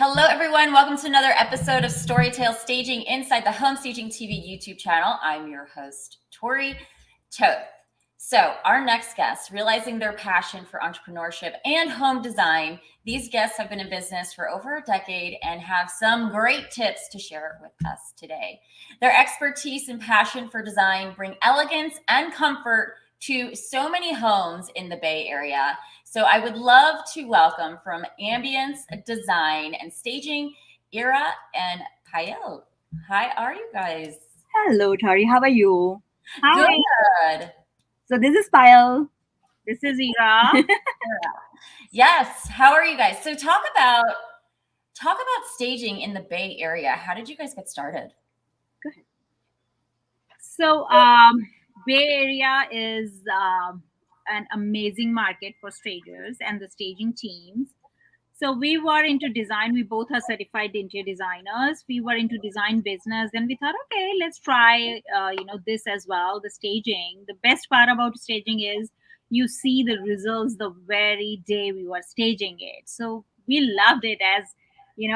Hello, everyone. Welcome to another episode of Storytale Staging inside the Home Staging TV YouTube channel. I'm your host, Tori Toth. So, our next guest, realizing their passion for entrepreneurship and home design, these guests have been in business for over a decade and have some great tips to share with us today. Their expertise and passion for design bring elegance and comfort to so many homes in the Bay Area. So I would love to welcome from Ambience Design and Staging, Ira and Payal. How are you guys? Hello, Tari. How are you? Hi, Good. So this is Payal. this is Ira. Yes. How are you guys? So talk about staging in the Bay Area. How did you guys get started? So, Bay Area is an amazing market for stagers and the staging teams. So we were into design. We both are certified interior designers. We were into design business, and we thought, okay, let's try, this as well. The staging. The best part about staging is you see the results the very day we were staging it. So we loved it as, we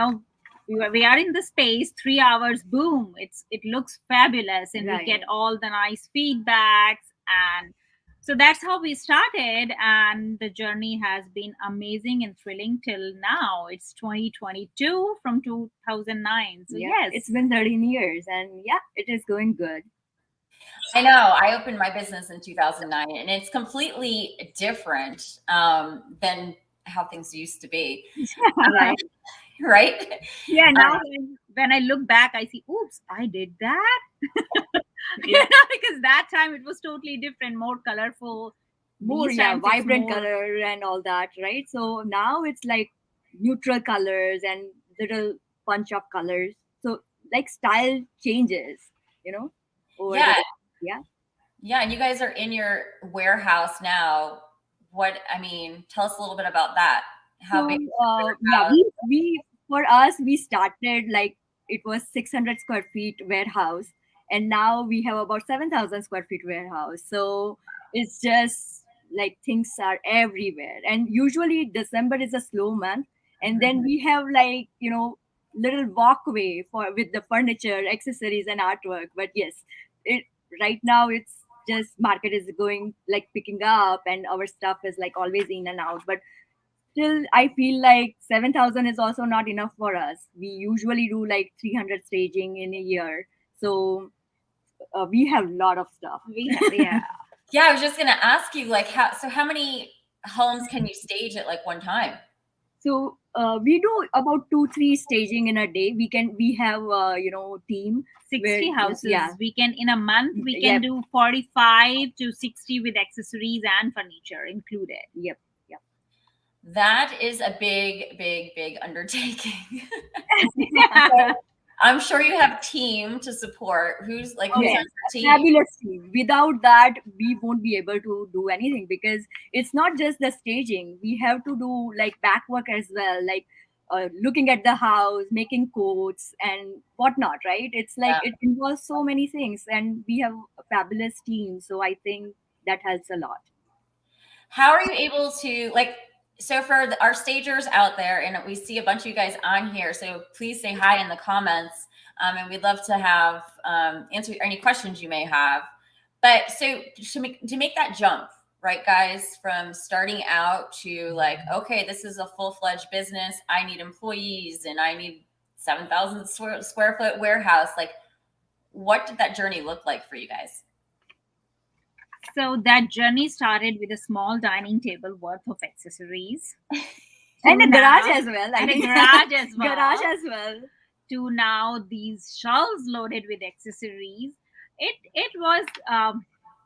are in the space 3 hours. Boom! It looks fabulous, and we get Right. all the nice feedbacks and so that's how we started, and the journey has been amazing and thrilling till now. It's 2022 from 2009. So, Yeah, yes. it's been 13 years and yeah, it is going good. I know. I opened my business in 2009, and it's completely different than how things used to be. Right. Right? Yeah, now when I look back, I see, oops, I did that. Yeah. Because that time it was totally different, more colorful. More, These yeah, times it's vibrant more- color and all that, right? So now it's like neutral colors and little punch of colors. So like style changes, over Yeah. yeah. Yeah, and you guys are in your warehouse now. Tell us a little bit about that. How So big is yeah, your warehouse? we for us we started like it was 600 square feet warehouse, and now we have about 7,000 square feet warehouse. So it's just like things are everywhere, and usually December is a slow month, and then we have like little walkway for with the furniture, accessories, and artwork. But yes, it right now it's just market is going like picking up, and our stuff is like always in and out, but still I feel like 7,000 is also not enough for us. We usually do like 300 staging in a year, so we have a lot of stuff. yeah. Yeah, I was just gonna ask you, like, how many homes can you stage at like one time? So we do about 2 3 staging in a day. We have team 60 where, houses. yeah. We can, in a month, we Yep. can do 45 to 60 with accessories and furniture included. Yep. That is a big, big, big undertaking. I'm sure you have team to support. Who's on Yes, your a team? fabulous team. Without that, we won't be able to do anything because it's not just the staging. We have to do like back work as well, like looking at the house, making quotes and whatnot. Right? It's like Yeah. it involves so many things, and we have a fabulous team. So I think that helps a lot. How are you able to so for our stagers out there, and we see a bunch of you guys on here, so please say hi in the comments, and we'd love to have answer any questions you may have. But so to make that jump, right, guys, from starting out to like, okay, this is a full-fledged business. I need employees, and I need 7,000 square foot warehouse. Like, what did that journey look like for you guys? So that journey started with a small dining table worth of accessories. And a To garage now- as well. I and a think. garage as well. Garage as well. To now these shelves loaded with accessories. It was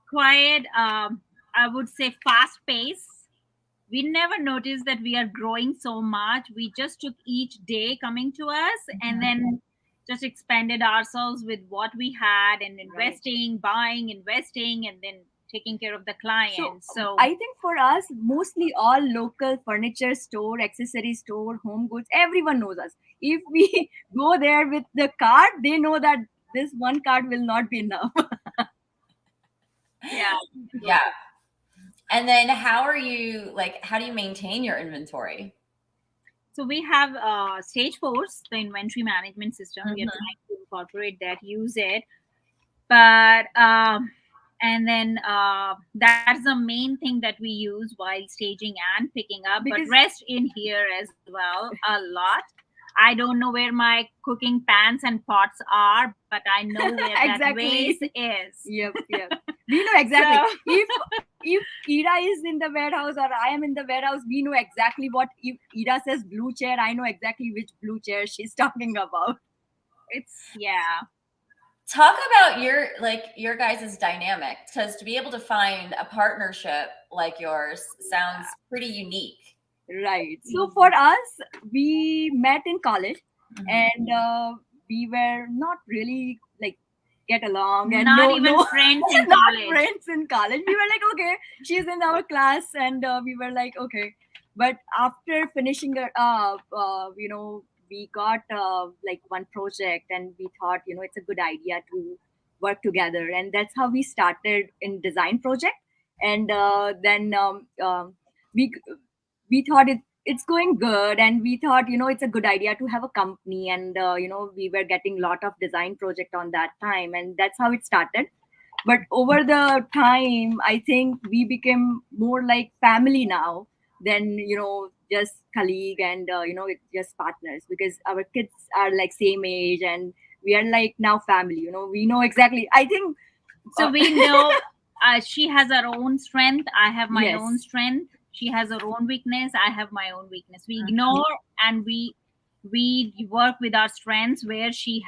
quite, I would say, fast pace. We never noticed that we are growing so much. We just took each day coming to us and then just expanded ourselves with what we had and investing, buying, investing, and then taking care of the client. So I think for us, mostly all local furniture store, accessory store, home goods, everyone knows us. If we go there with the card, they know that this one card will not be enough. yeah. Yeah. And then how do you maintain your inventory? So we have Stage Force, the inventory management system. We are Mhm. trying to incorporate that, use it, but and then that's the main thing that we use while staging and picking up. But Because rest in here as well a lot. I don't know where my cooking pans and pots are, but I know where that vase exactly. is. Yep. We know exactly. So If Ira is in the warehouse or I am in the warehouse, we know exactly what. If Ira says blue chair, I know exactly which blue chair she's talking about. it's, yeah. Talk about your guys' dynamic, because to be able to find a partnership like yours sounds pretty unique. Right. So for us, we met in college, Mhm. and we were not really like get along, and Not no, even no, friends in not college. friends in college. We were like, okay, she's in our class, and we were like, okay. But after finishing we got like one project, and we thought, it's a good idea to work together, and that's how we started in design project, and then we we thought it's going good, and we thought, it's a good idea to have a company, and we were getting a lot of design project on that time, and that's how it started. But over the time, I think we became more like family now than just colleague, and it's just partners, because our kids are like same age, and we are like now family. We know exactly, I think. So we know she has her own strength. I have my Yes. own strength. She has her own weakness. I have my own weakness. We Mhm. ignore and we work with our strengths. Where she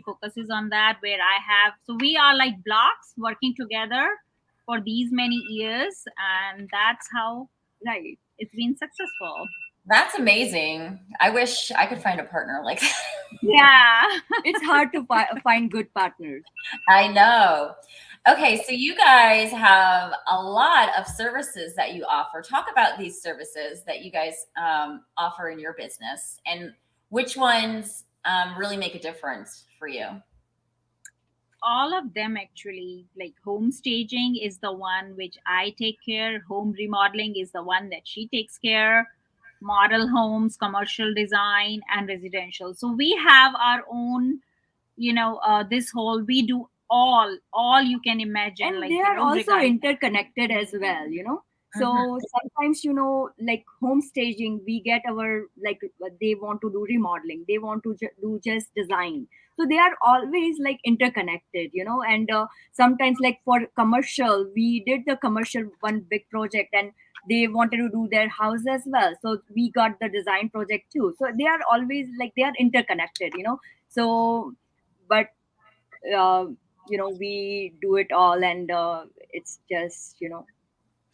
focuses on that. Where I have, so we are like blocks working together for these many years, and that's how Right. it's been successful. That's amazing. I wish I could find a partner like that. Yeah. It's hard to find good partners. I know. Okay, so you guys have a lot of services that you offer. Talk about these services that you guys offer in your business, and which ones really make a difference for you. All of them actually. Like home staging is the one which I take care, home remodeling is the one that she takes care, model homes, commercial design, and residential. So we have our own, this whole, we do all you can imagine, And like they are also regarding interconnected as well. Mhm. So sometimes, like home staging, we get our, like, they want to do remodeling, they want to do just design, so they are always like interconnected. And sometimes, like, for commercial, we did the commercial one big project, and they wanted to do their house as well, so we got the design project too, so they are always like they are interconnected. So, but uh, we do it all, and it's just.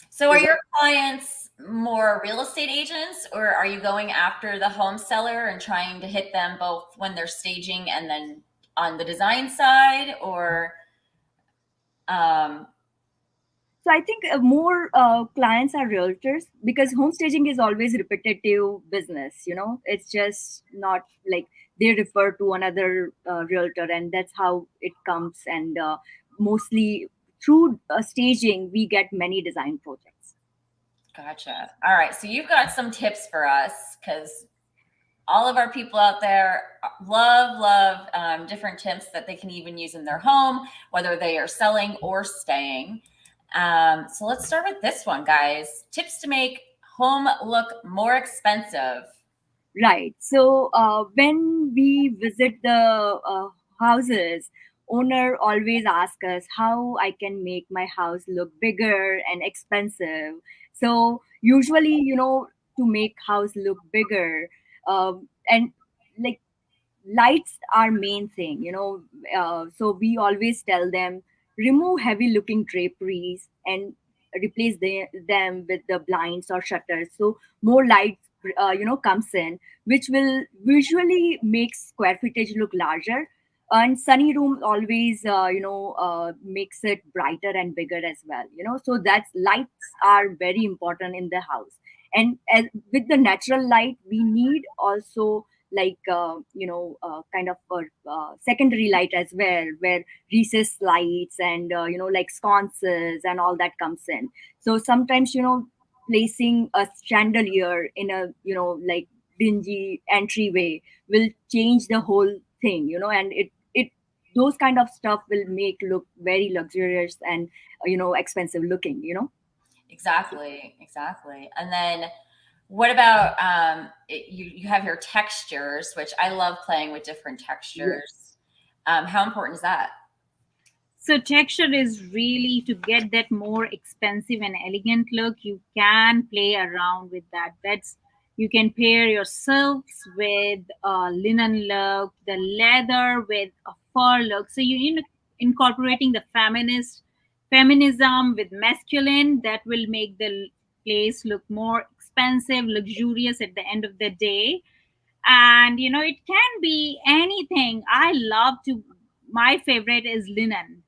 So are is your clients more real estate agents, or are you going after the home seller and trying to hit them both when they're staging and then on the design side, or um, So I think more clients are realtors, because home staging is always repetitive business. It's just not like they refer to another realtor, and that's how it comes. And mostly through staging, we get many design projects. gotcha. All right. So you've got some tips for us, because all of our people out there love different tips that they can even use in their home, whether they are selling or staying. So let's start with this one, guys. Tips to make home look more expensive. Right. So when we visit the houses, owner always asks us how I can make my house look bigger and expensive. So usually, to make house look bigger, and like lights are main thing. So we always tell them, remove heavy looking draperies and replace them with the blinds or shutters, so more light comes in, which will visually make square footage look larger. And sunny room always makes it brighter and bigger as well. So that's lights are very important in the house. And with the natural light, we need also like kind of secondary light as well, where recessed lights and like sconces and all that comes in. So sometimes placing a chandelier in a like dingy entryway will change the whole thing, and it those kind of stuff will make look very luxurious and expensive looking. Exactly. And then what about you have your textures, which I love playing with different textures. How important is that? So texture is really to get that more expensive and elegant look. You can play around with that. That's you can pair your silks with a linen look, the leather with a fur look. So you know, incorporating the feminism with masculine that will make the place look more expensive, luxurious at the end of the day. And it can be anything. I love to. My favorite is linen,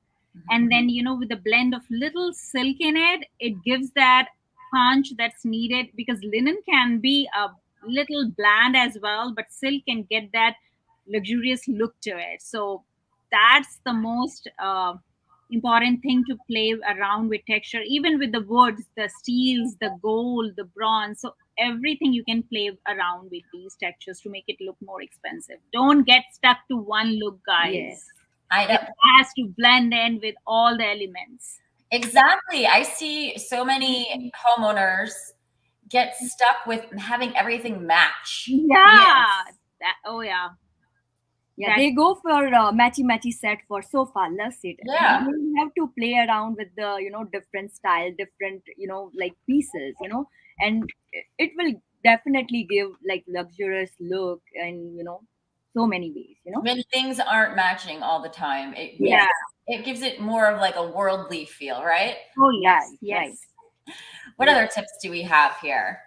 and then with a blend of little silk in it, it gives that punch that's needed, because linen can be a little bland as well, but silk can get that luxurious look to it. So that's the most important thing, to play around with texture, even with the woods, the steels, the gold, the bronze. So everything you can play around with these textures to make it look more expensive. Don't get stuck to one look, Yes. guys. I It know. has to blend in with all the elements. Exactly. I see so many homeowners get stuck with having everything match. Yeah. Oh yeah. Yeah, That they go for matchy set for sofa. Loves it. Yeah. You have to play around with the different style, different like pieces, and it will definitely give like luxurious look and so many ways. When things aren't matching all the time, yeah. it gives it more of like a worldly feel, right? Oh yes. Right, Yes. right. What other tips do we have here?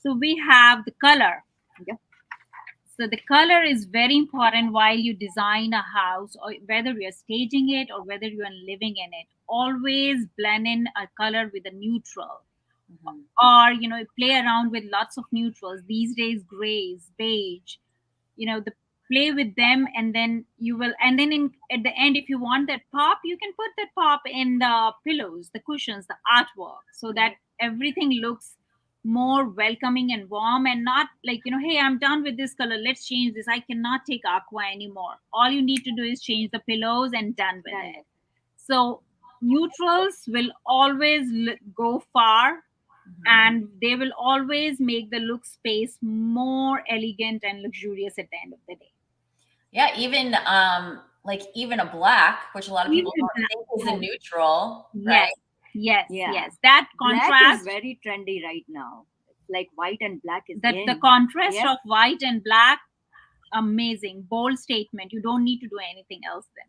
So we have the color. Yeah. So the color is very important while you design a house, or whether you're staging it or whether you're living in it. Always blend in a color with a neutral, Mhm. or play around with lots of neutrals these days, grays, beige. The play with them, and then you will, and then at the end, if you want that pop, you can put that pop in the pillows, the cushions, the artwork, so that everything looks more welcoming and warm, and not like, hey, I'm done with this color, let's change this, I cannot take aqua anymore. All you need to do is change the pillows and done with Done. it. So neutrals will always go far, and they will always make the look space more elegant and luxurious at the end of the day. Yeah, even a black, which a lot of people Even don't think is a oh, neutral, right? yes, Yeah. yes. That Black is contrast, very trendy right now. It's like white and black is that in. the contrast Yeah. of white and black, amazing, bold statement. You don't need to do anything else then.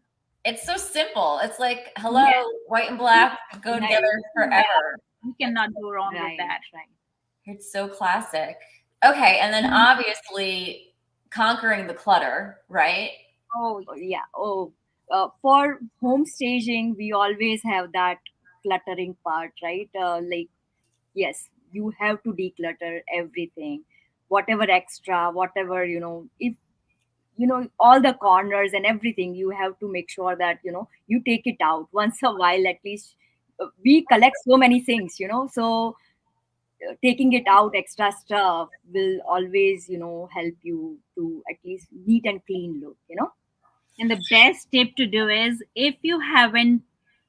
It's so simple. It's like, hello, Yeah. white and black go Right. together forever. You cannot go wrong with Right, that. right. It's so classic. Okay, and then obviously conquering the clutter, right? Oh, Yeah. For home staging, we always have that cluttering part, right? Like, yes, you have to declutter everything, whatever extra, whatever if all the corners and everything, you have to make sure that you take it out once a while at least. We collect so many things, so taking it out extra stuff will always help you to at least neat and clean look. and the best tip to do is, if you haven't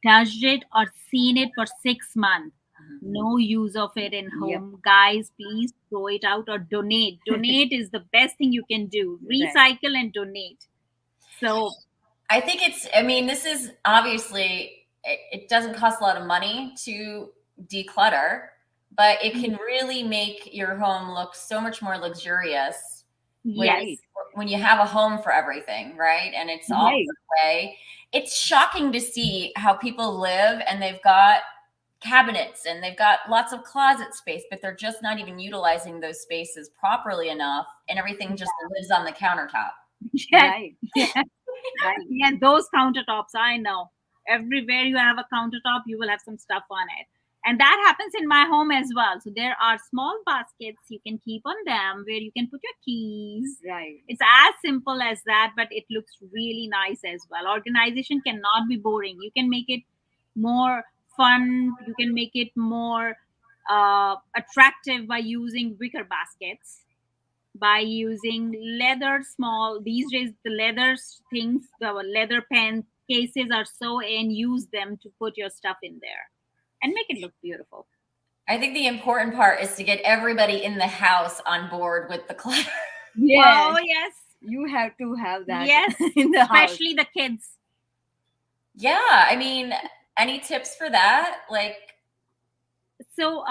touched it or seen it for 6 months, no use of it in Yep. home, guys, please throw it out or donate. Donate is the best thing you can do. Right. Recycle and donate. So I think this is obviously, it doesn't cost a lot of money to declutter, but it can really make your home look so much more luxurious when, yes, when you have a home for everything, right? And it's all Right. put away. It's shocking to see how people live and they've got cabinets and they've got lots of closet space, but they're just not even utilizing those spaces properly enough, and everything just lives on the countertop. yes, Right. yes, Right. yes, those countertops, I know. Everywhere you have a countertop, you will have some stuff on it. And that happens in my home as well. So there are small baskets you can keep on them where you can put your keys. Right. It's as simple as that, but it looks really nice as well. Organization cannot be boring. You can make it more fun. You can make it more attractive by using wicker baskets. by using leather small. These days, the leather things, the leather pen cases are so in. Use them to put your stuff in there and make it look beautiful. I think the important part is to get everybody in the house on board with the clutter. Yes, Oh yes, you have to have that yes, in the house. especially the kids. Yeah, I mean, any tips for that? Like, So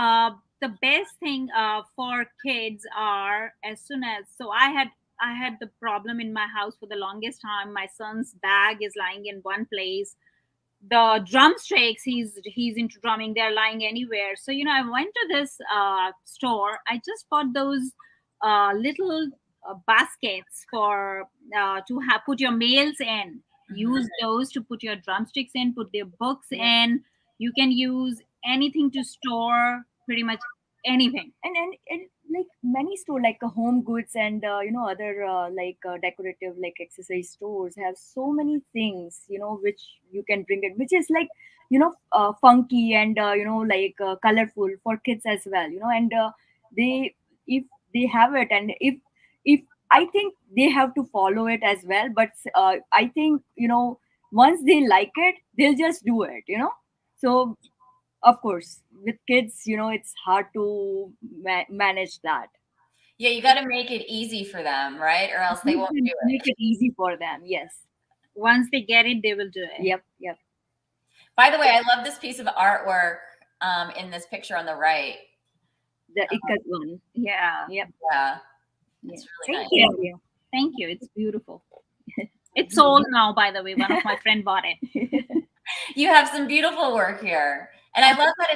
the best thing for kids are, as soon as, so I had the problem in my house for the longest time. My son's bag is lying in one place. The drumsticks, he's into drumming, they're lying anywhere. So I went to this store. I just bought those little baskets for to have put your mails in. Use those to put your drumsticks in, put their books in. You can use anything to store pretty much anything. And like many store like home goods and other decorative like accessory stores have so many things which you can bring it, which is like funky and colorful for kids as well, and they if they have it, and if I think they have to follow it as well, but I think once they like it, they'll just do it, so of course with kids it's hard to manage that. yeah, you got to make it easy for them, right? Or else they You won't can do make it. it easy for them, yes. Once they get it, they will do it. Yep. By the way, I love this piece of artwork in this picture on the right. The ikat one. Yeah. Yep. Yeah, Yeah. it's really nice. Thank you. Thank you. It's beautiful. It's sold now, by the way. One of my friend bought it. You have some beautiful work here, and I love that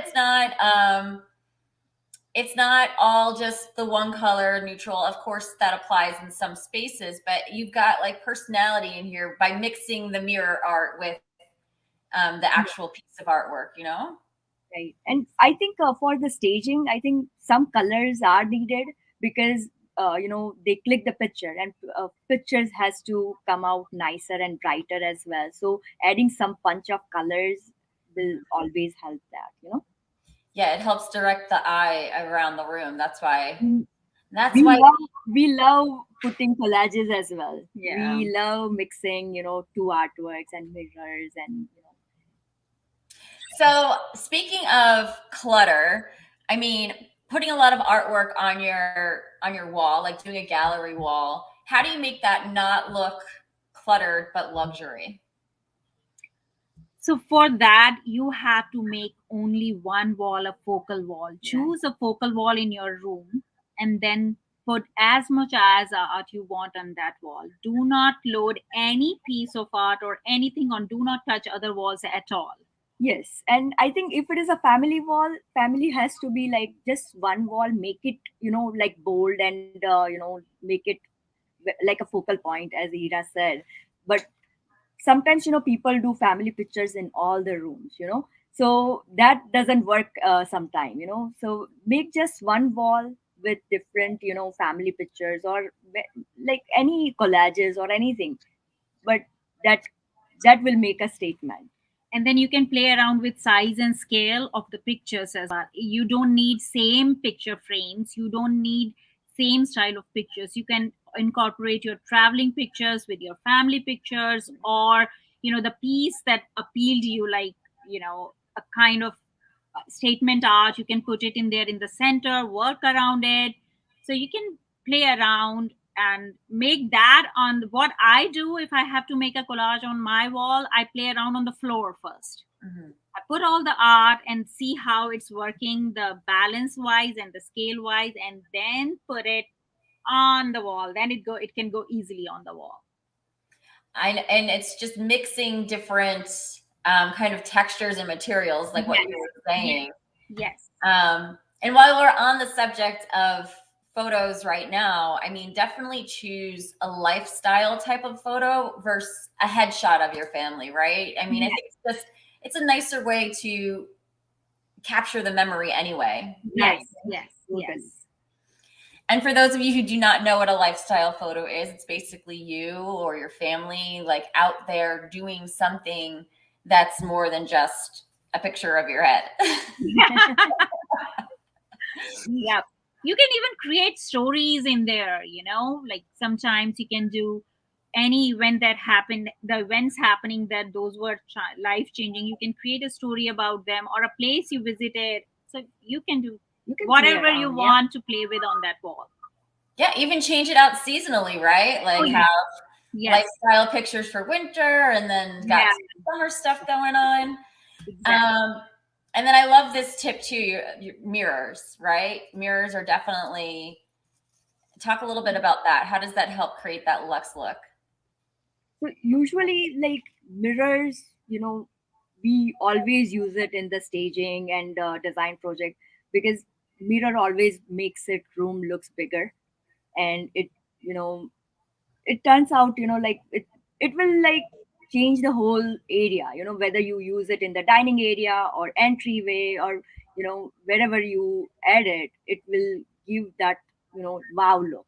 it's not all just the one color neutral. Of course, that applies in some spaces, but you've got like personality in here by mixing the mirror art with the actual piece of artwork, Right. And I think for the staging, I think some colors are needed because they click the picture, and pictures has to come out nicer and brighter as well. So adding some punch of colors will always help that. Yeah, it helps direct the eye around the room. That's why. Mm, That's we why. love we love putting collages as well. Yeah. We love mixing two artworks and mirrors and So speaking of clutter, I mean, putting a lot of artwork on your wall, like doing a gallery wall. How do you make that not look cluttered but luxury? So for that, you have to make only one wall a focal wall. Choose a focal wall in your room and then put as much as art you want on that wall. Do not load any piece of art or anything on. Do not touch other walls at all. yes. And I think if it is a family wall, family has to be like just one wall, make it like bold and make it like a focal point, as Ira said. But sometimes people do family pictures in all the rooms, so that doesn't work sometime, so make just one wall with different family pictures or like any collages or anything, but that that will make a statement. And then you can play around with size and scale of the pictures as well. You don't need same picture frames, you don't need same style of pictures. You can incorporate your traveling pictures with your family pictures, or the piece that appealed to you, like a kind of statement art. You can put it in there in the center, work around it. So you can play around and make that. On what I do, if I have to make a collage on my wall, I play around on the floor first. I put all the art and see how it's working, the balance wise and the scale wise, and then put it on the wall. Then it can go easily on the wall. And it's just mixing different kind of textures and materials, like what you were saying. Yes. And while we're on the subject of photos right now, I mean, definitely choose a lifestyle type of photo versus a headshot of your family, right? I mean, I think it's a nicer way to capture the memory anyway. Yes. And for those of you who do not know what a lifestyle photo is, it's basically you or your family like out there doing something that's more than just a picture of your head. Yep. You can even create stories in there, like sometimes you can do any event that happened, the events happening that those were life changing. You can create a story about them or a place you visited. So you can do You can play whatever you around, yeah. want to play with on that wall. Yeah, even change it out seasonally, right? Like Oh, yeah. have Yes. lifestyle pictures for winter and then got Yeah. some summer stuff going on. Exactly. And then I love this tip too, your mirrors, right? Mirrors are definitely, talk a little bit about that. How does that help create that luxe look? So usually, like mirrors, we always use it in the staging and design project, because mirror always makes it room looks bigger, and you know it turns out, like it will like change the whole area, whether you use it in the dining area or entryway, or wherever you add it, it will give that wow look.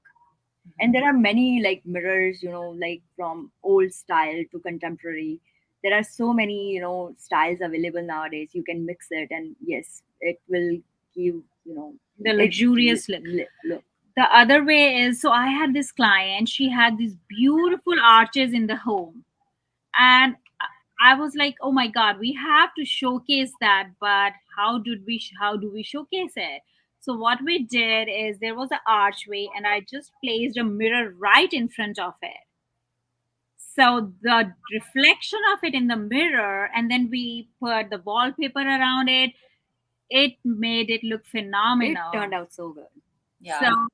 And there are many like mirrors, like from old style to contemporary. There are so many styles available nowadays. You can mix it, and yes, it will give The it luxurious look. look. The other way is, so I had this client, she had these beautiful arches in the home, and I was like, oh my god, we have to showcase that, but how do we showcase it? So what we did is, there was an archway and I just placed a mirror right in front of it, so the reflection of it in the mirror, and then we put the wallpaper around it. It made it look It phenomenal. turned out so good. Yeah. So,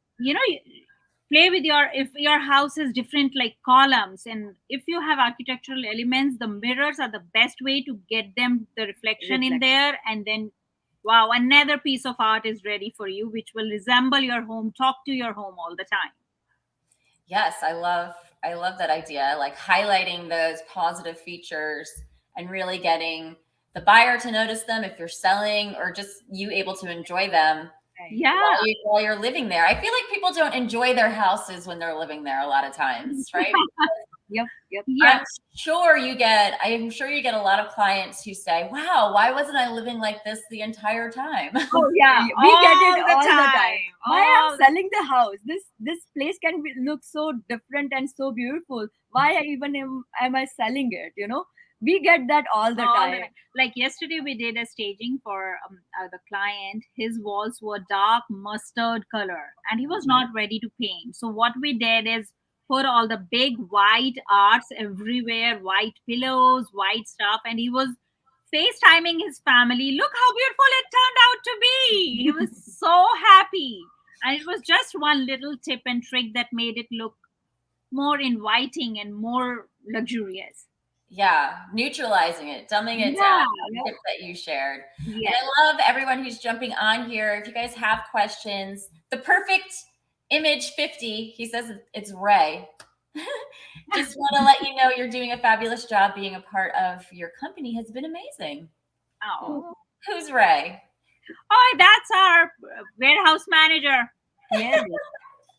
play with if your house has different like columns, and if you have architectural elements, the mirrors are the best way to get them the reflection in there. And then, wow, another piece of art is ready for you, which will resemble your home, talk to your home all the time. Yes, I love that idea. Like highlighting those positive features and really getting the buyer to notice them if you're selling, or just you able to enjoy them Yeah. while you're living there. I feel like people don't enjoy their houses when they're living there a lot of times, right? Yep. Yeah. I'm sure you get a lot of clients who say, "Wow, why wasn't I living like this the entire time?" Oh yeah, We get it all all the the time. time. Why I'm selling the house? This place can look so different and so beautiful. Why am I selling it? We get that all the All the time. time. Like yesterday, we did a staging for the client. His walls were dark mustard color, and he was not ready to paint. So what we did is put all the big white arts everywhere, white pillows, white stuff, and he was FaceTiming his family. Look how beautiful it turned out to be. He was so happy, and it was just one little tip and trick that made it look more inviting and more luxurious. Yeah, neutralizing it, dumbing it down. Yeah. Tip that you shared. Yes. And I love everyone who's jumping on here. If you guys have questions, the perfect image 50, he says it's Ray. Just want to let you know you're doing a fabulous job. Being a part of your company has been amazing. Oh. Who's Ray? Oh, that's our warehouse manager. Yes.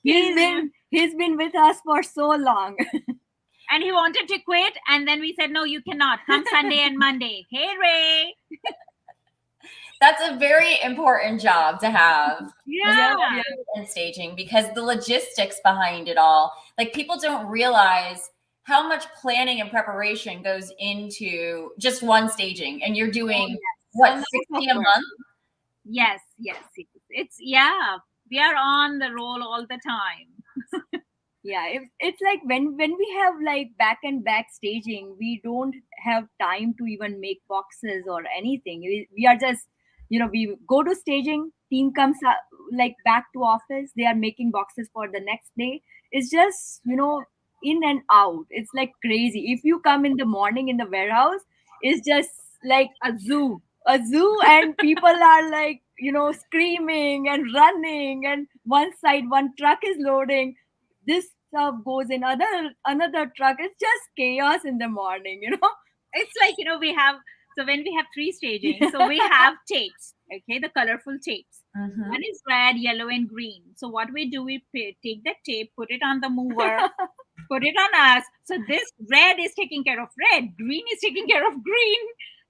He's been with us for so long. And he wanted to quit, and then we said, no, you cannot. Come Sunday and Monday. Hey, Ray. That's a very important job to have. Yeah. And staging, because the logistics behind it all, like people don't realize how much planning and preparation goes into just one staging, and you're doing what, 60 a month? Yes. It's we are on the roll all the time. Yeah, it's like when we have like back and back staging, we don't have time to even make boxes or anything. We are just, we go to staging, team comes like back to office, they are making boxes for the next day. It's just, in and out. It's like crazy. If you come in the morning in the warehouse, it's just like a zoo, and people are like, screaming and running, and one side one truck is loading, this stuff goes in another truck. It's just chaos in the morning. It's like, we have, so when we have 3 stagings, so we have tapes, okay, the colorful tapes. Mhm. One is red, yellow, and green. So what we do, we take that tape, put it on the mover, put it on us. So this red is taking care of red, green is taking care of green.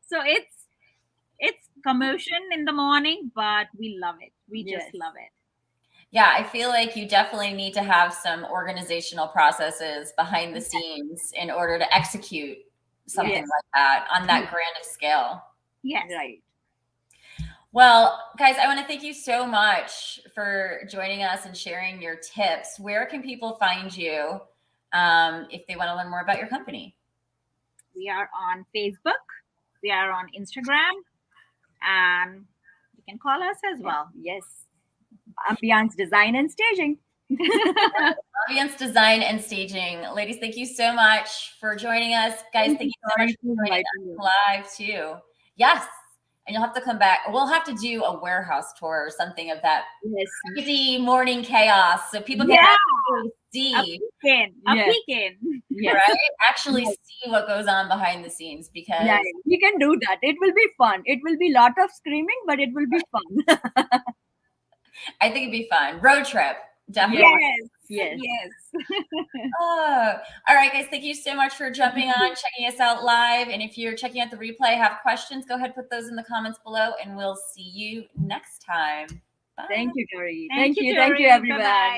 So it's commotion in the morning, but we love it. We just Yes. love it. Yeah, I feel like you definitely need to have some organizational processes behind the scenes in order to execute something Yes. like that on that grand of scale. Yes. Right. Well, guys, I want to thank you so much for joining us and sharing your tips. Where can people find you if they want to learn more about your company? We are on Facebook. We are on Instagram. And you can call us as well. Yes. Ambiance design and staging. Audience design and staging. Ladies, thank you so much for joining us. Guys, thank you so much for joining us live too. Yes. And you'll have to come back. We'll have to do a warehouse tour or something of that crazy morning chaos so people can actually see. A peek in. Right? Actually see what goes on behind the scenes because we can do that. It will be fun. It will be a lot of screaming, but it will be fun. I think it'd be fun. Road trip. Definitely. Yes. Oh, all right, guys. Thank you so much for jumping on, checking us out live. And if you're checking out the replay, have questions, go ahead, put those in the comments below, and we'll see you next time. Bye. Thank you, Tori. Thank you, everyone. Bye-bye.